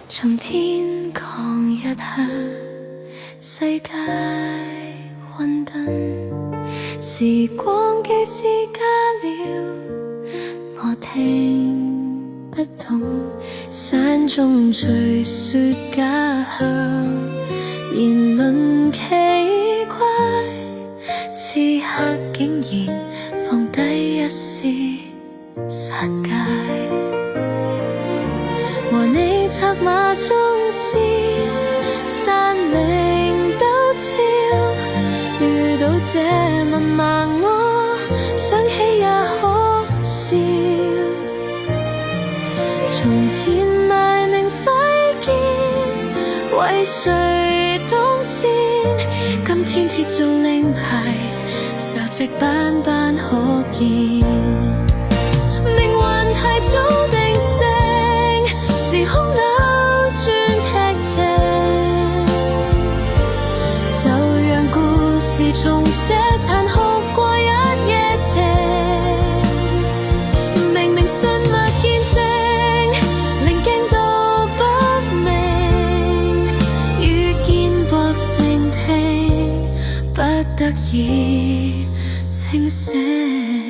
從天狂日下，世界混沌，時光機師加了，我聽不懂。山中隨雪假象，言論奇怪，此刻竟然放低一絲殺戒。和你策馬中宵，山嶺陡峭，遇到這文盲我，想起也可笑。從前賣命揮劍，為誰當戰？今天鐵做令牌，仇敵斑斑可見。命運太早定性，時空扭轉劇情，就讓故事重寫，殘酷過一夜情。明明信物見證，靈鏡到不明，遇見薄靜聽，不得已清醒。